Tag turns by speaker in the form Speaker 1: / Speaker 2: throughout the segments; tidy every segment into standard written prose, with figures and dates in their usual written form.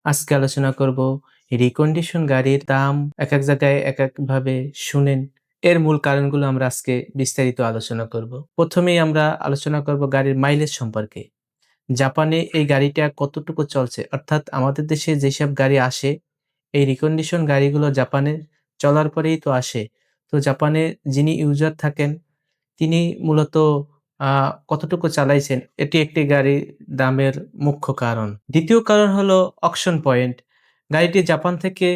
Speaker 1: আজকে আলোচনা করব রিকন্ডিশন গাড়ির দাম এক জায়গায় একভাবে শুনেন। এর মূল কারণগুলো আমরা আজকে বিস্তারিত আলোচনা করব। ১ম এই আমরা আলোচনা করব গাড়ির মাইলেজ সম্পর্কে। জাপানে এই গাড়িটা কতটুকু চলছে? অর্থাৎ আমাদের দেশে যেসব গাড়ি আসে, এই রিকন্ডিশন গাড়িগুলো জাপানে চলার পরেই তো আসে। তো জাপানে যিনি ইউজার থাকেন তিনি মূলত আ কতটুকু চালাইছেন এটি একটি গাড়ির দামের মুখ্য কারণ। ২য় কারণ হলো অকশন পয়েন্ট। গাড়িটি জাপান থেকে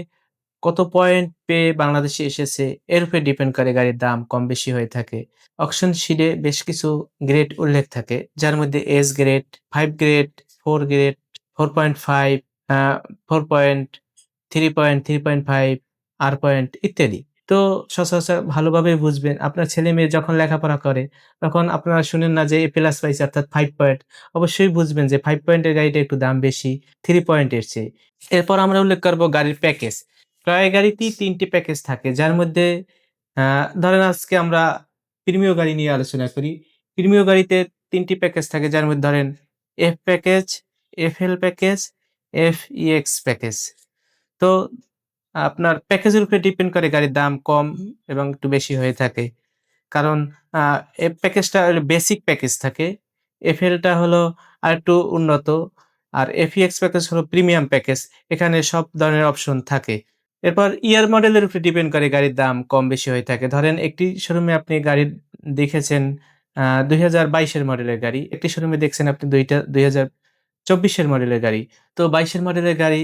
Speaker 1: কত পয়েন্ট পেয়ে বাংলাদেশে এসেছে এর উপরে ডিপেন্ড করে গাড়ির দাম কম বেশি হয়ে থাকে। অকশন শিটে বেশ কিছু গ্রেড উল্লেখ থাকে যার মধ্যে এস গ্রেড, 5 গ্রেড, 4 গ্রেড, 4.5 আ 4.3 3.5 আর পয়েন্ট ইত্যাদি। তো সচরাচর ভালোভাবে বুঝবেন আপনার ছেলে-মেয়ে যখন লেখাপড়া করে তখন আপনারা শুনেন না যে এ প্লাস পাইছে অর্থাৎ 5 পয়েন্ট। অবশ্যই বুঝবেন যে 5 পয়েন্টের গাড়িটা একটু দাম বেশি 3 পয়েন্টের চেয়ে। এরপর আমরা উল্লেখ করব গাড়ির প্যাকেজ। ক্রয় গাড়িতেই ৩ টি প্যাকেজ থাকে যার মধ্যে আ ধরেন আজকে আমরা প্রিমিয় গাড়ি নিয়ে আলোচনা করি। প্রিমিয় গাড়িতে ৩ টি প্যাকেজ থাকে যার মধ্যে ধরেন F package, FL package, FEX package. তো আপনার প্যাকেজের উপরে ডিপেন্ড করে গাড়ির দাম কম এবং একটু বেশি হয়ে থাকে। কারণ আ এফ প্যাকেজটা হলো বেসিক প্যাকেজ থাকে। এফএলটা হলো আরেকটু উন্নত। আর এফইএক্স প্যাকেজ হলো প্রিমিয়াম প্যাকেজ। এখানে সব ধরনের অপশন থাকে। এরপর ইয়ার মডেলের উপরে ডিপেন্ড করে গাড়ির দাম কম বেশি হয়ে থাকে। ধরেন একটি শোরুমে আপনি গাড়ি দেখেছেন ২০২২ এর মডেলের গাড়ি। একটি শোরুমে দেখছেন আপনি ২০২৪ এর মডেলের গাড়ি। তো ২২ এর মডেলের গাড়ি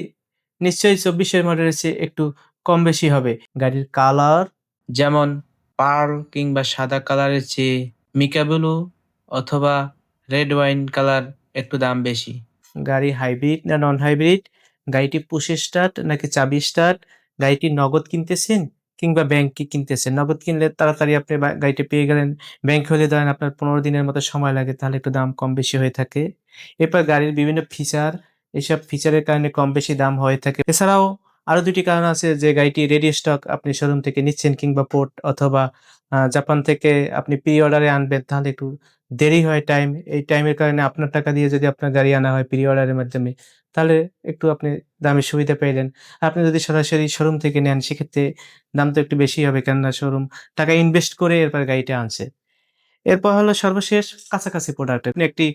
Speaker 1: নিশ্চয়ই ২৪ এর মডেলের চেয়ে একটু কম বেশি হবে। গাড়ির কালার যেমন পার্ল কিংবা সাদা কালারের চেয়ে মিকা ব্লু অথবা রেড ওয়াইন কালার একটু দাম বেশি। গাড়ি হাইব্রিড না নন হাইব্রিড, গাড়িটি পুশ স্টার্ট নাকি চাবি স্টার্ট, গাড়িটি নগদ কিনতেছেন কিংবা ব্যাংকে কিনতেছেন। নগদ কিনলে তাড়াতাড়ি আপনি গাড়িটা পেয়ে গেলেন। ব্যাংক হলে ধরেন আপনার ১৫ দিনের মতো সময় লাগে তাহলে একটু দাম কম বেশি হয়ে থাকে। এরপর গাড়ির বিভিন্ন ফিচার, এসব ফিচারের কারণে কম বেশি দাম হয়ে থাকে। এছাড়াও আরো ২ টি কারণ আছে যে গাড়িটি রেডি স্টক আপনি শোরুম থেকে নিচ্ছেন কিংবা পোর্ট অথবা জাপান থেকে আপনি প্রি অর্ডারে আনবেন তাহলে একটু দেরি হয় টাইম। এই টাইমের কারণে আপনার টাকা দিয়ে যদি আপনার গাড়ি আনা হয় প্রি অর্ডারের মাধ্যমে তাহলে একটু আপনি দামের সুবিধা পেলেন। আপনি যদি সরাসরি শোরুম থেকে নেন সেক্ষেত্রে দাম তো একটু বেশিই হবে কেননা শোরুম টাকা ইনভেস্ট করে এরপর গাড়িটা আনছে। এরপর হলো সর্বশেষ কাছাকাছি প্রোডাক্ট। আপনি একটি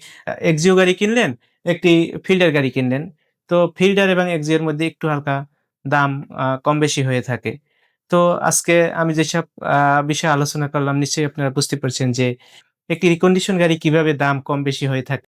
Speaker 1: এক্সিও গাড়ি কিনলেন, একটি ফিল্ডার গাড়ি কিনলেন। তো ফিল্ডার এবং এক্সিও এর মধ্যে একটু হালকা দাম কম বেশি হয়ে থাকে। তো আজকে আমি যেসব আ বিষয়ে আলোচনা করলাম নিশ্চয়ই আপনারা বুঝতে পারছেন যে একটি রিকন্ডিশন গাড়ি কিভাবে দাম কম বেশি হয়ে থাকে।